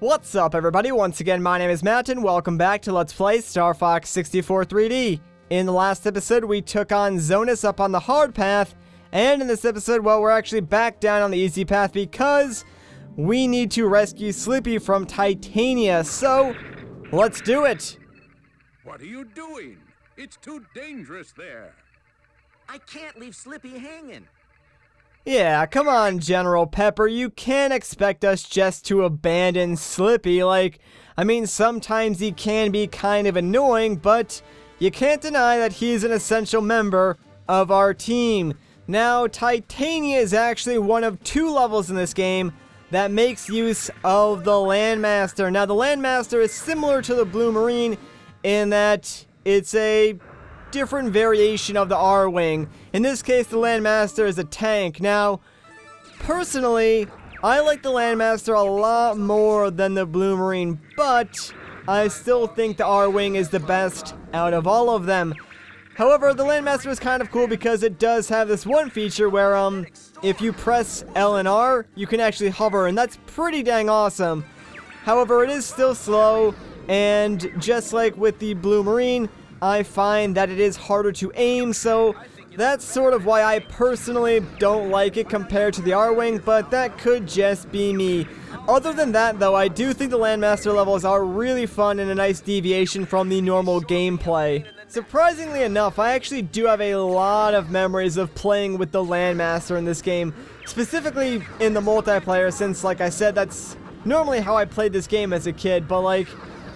What's up, everybody? Once again, my name is Matt, and welcome back to Let's Play Star Fox 64 3D. In the last episode, we took on Zonus up on the hard path, and in this episode, well, we're actually back down on the easy path because we need to rescue Slippy from Titania, so let's do it! What are you doing? It's too dangerous there. I can't leave Slippy hanging. Yeah, come on, General Pepper, you can't expect us just to abandon Slippy. I mean, sometimes he can be kind of annoying, but you can't deny that he's an essential member of our team. Now, Titania is actually one of two levels in this game that makes use of the Landmaster. Now, the Landmaster is similar to the Blue Marine in that it's a different variation of the R-Wing. In this case, the Landmaster is a tank. Now, personally, I like the Landmaster a lot more than the Blue Marine, but I still think the R-Wing is the best out of all of them. However, the Landmaster is kind of cool because it does have this one feature where, if you press L and R, you can actually hover, and that's pretty dang awesome. However, it is still slow, and just like with the Blue Marine, I find that it is harder to aim, so that's sort of why I personally don't like it compared to the R-Wing, but that could just be me. Other than that, though, I do think the Landmaster levels are really fun and a nice deviation from the normal gameplay. Surprisingly enough, I actually do have a lot of memories of playing with the Landmaster in this game, specifically in the multiplayer, since, like I said, that's normally how I played this game as a kid, but,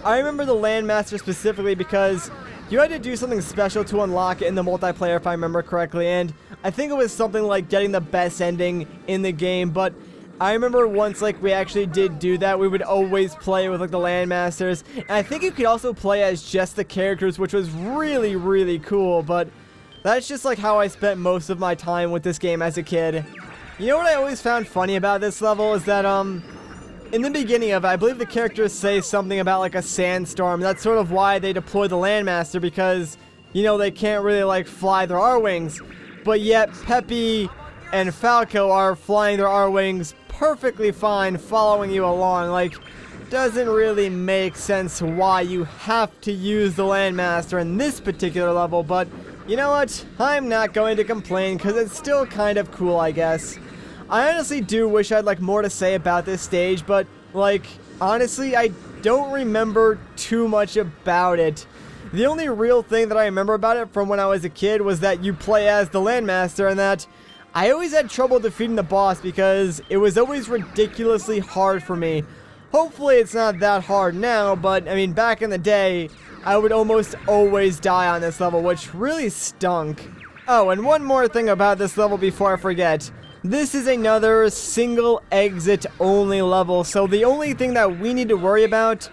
I remember the Landmaster specifically because you had to do something special to unlock it in the multiplayer, if I remember correctly, and I think it was something like getting the best ending in the game, but I remember once, we actually did do that, we would always play with, the Landmasters, and I think you could also play as just the characters, which was really, really cool, but that's just, how I spent most of my time with this game as a kid. You know what I always found funny about this level is that, in the beginning of it, I believe the characters say something about, a sandstorm. That's sort of why they deploy the Landmaster, because, they can't really, fly their R-Wings. But yet, Peppy and Falco are flying their R-Wings perfectly fine, following you along. Doesn't really make sense why you have to use the Landmaster in this particular level, but you know what? I'm not going to complain, because it's still kind of cool, I guess. I honestly do wish I had, more to say about this stage, but, honestly, I don't remember too much about it. The only real thing that I remember about it from when I was a kid was that you play as the Landmaster, and that I always had trouble defeating the boss because it was always ridiculously hard for me. Hopefully it's not that hard now, but, I mean, back in the day, I would almost always die on this level, which really stunk. Oh, and one more thing about this level before I forget. This is another single exit only level, so the only thing that we need to worry about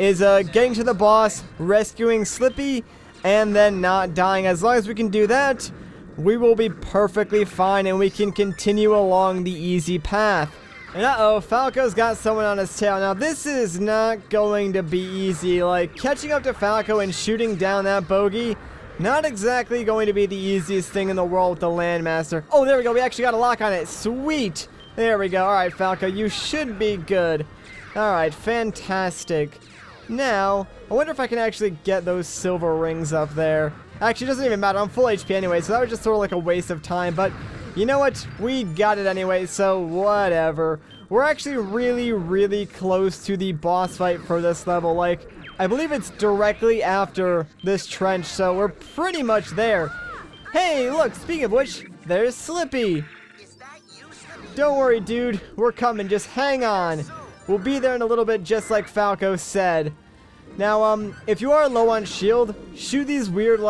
is getting to the boss, rescuing Slippy, and then not dying. As long as we can do that, we will be perfectly fine and we can continue along the easy path. And uh-oh, Falco's got someone on his tail. Now this is not going to be easy. Catching up to Falco and shooting down that bogey, not exactly going to be the easiest thing in the world with the Landmaster. Oh, there we go. We actually got a lock on it. Sweet. There we go. All right, Falco, you should be good. All right, fantastic. Now, I wonder if I can actually get those silver rings up there. Actually, it doesn't even matter. I'm full HP anyway, so that was just sort of a waste of time. But you know what? We got it anyway, so whatever. We're actually really, really close to the boss fight for this level. I believe it's directly after this trench, so we're pretty much there. Hey, look, speaking of which, there's Slippy. Is that you, Slippy? Don't worry, dude. We're coming. Just hang on. We'll be there in a little bit, just like Falco said. Now, if you are low on shield, shoot these weird,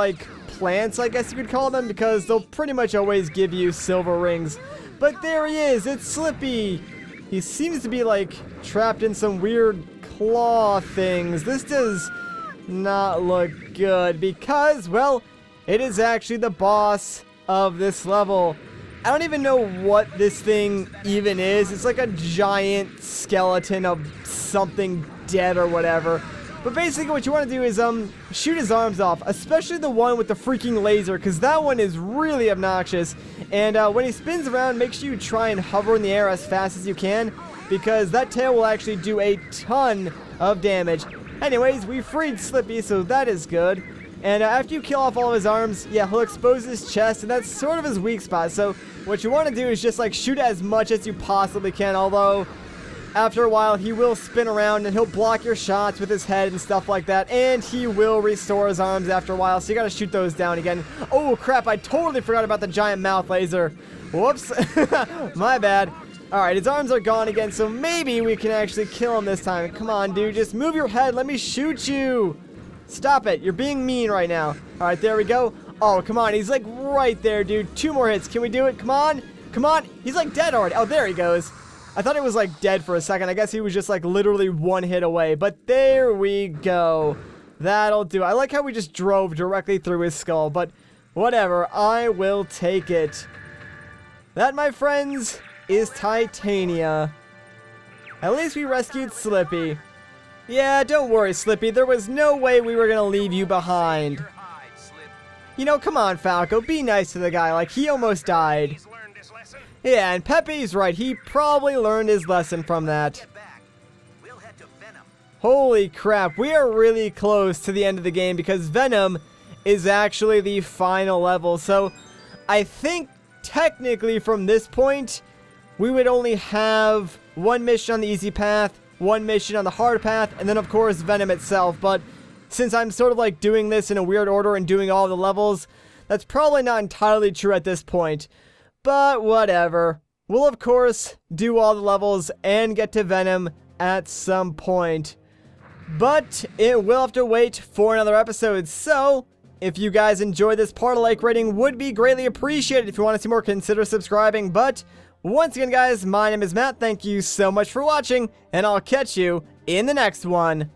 plants, I guess you could call them, because they'll pretty much always give you silver rings. But there he is. It's Slippy. He seems to be, trapped in some weird claw things. This does not look good because, well, it is actually the boss of this level. I don't even know what this thing even is. It's like a giant skeleton of something dead or whatever. But basically what you want to do is shoot his arms off, especially the one with the freaking laser, because that one is really obnoxious. And when he spins around, make sure you try and hover in the air as fast as you can, because that tail will actually do a ton of damage. Anyways, we freed Slippy, so that is good. And after you kill off all of his arms, yeah, he'll expose his chest, and that's sort of his weak spot. So what you want to do is just like shoot as much as you possibly can, although after a while he will spin around and he'll block your shots with his head and stuff like that, and he will restore his arms after a while, so you gotta shoot those down again. Oh crap, I totally forgot about the giant mouth laser. Whoops. My bad. Alright, his arms are gone again, so maybe we can actually kill him this time. Come on, dude, just move your head, let me shoot you. Stop it, you're being mean right now. Alright, there we go. Oh, come on, he's like right there, dude. 2 more hits, can we do it? Come on, come on. He's like dead already. Oh, there he goes. I thought he was like dead for a second. I guess he was just like literally 1 hit away, but there we go. That'll do. I like how we just drove directly through his skull, but whatever, I will take it. That, my friends, is Titania. At least we rescued Slippy. Yeah, don't worry, Slippy. There was no way we were gonna leave you behind. You know, come on, Falco. Be nice to the guy. Like, he almost died. Yeah, and Peppy's right. He probably learned his lesson from that. We'll head to Venom. Holy crap. We are really close to the end of the game because Venom is actually the final level. So, I think technically from this point, we would only have 1 mission on the easy path, 1 mission on the hard path, and then of course Venom itself. But since I'm sort of like doing this in a weird order and doing all the levels, that's probably not entirely true at this point. But whatever. We'll of course do all the levels and get to Venom at some point. But it will have to wait for another episode. So if you guys enjoyed this part, a like rating would be greatly appreciated. If you want to see more, consider subscribing. But once again, guys, my name is Matt. Thank you so much for watching, and I'll catch you in the next one.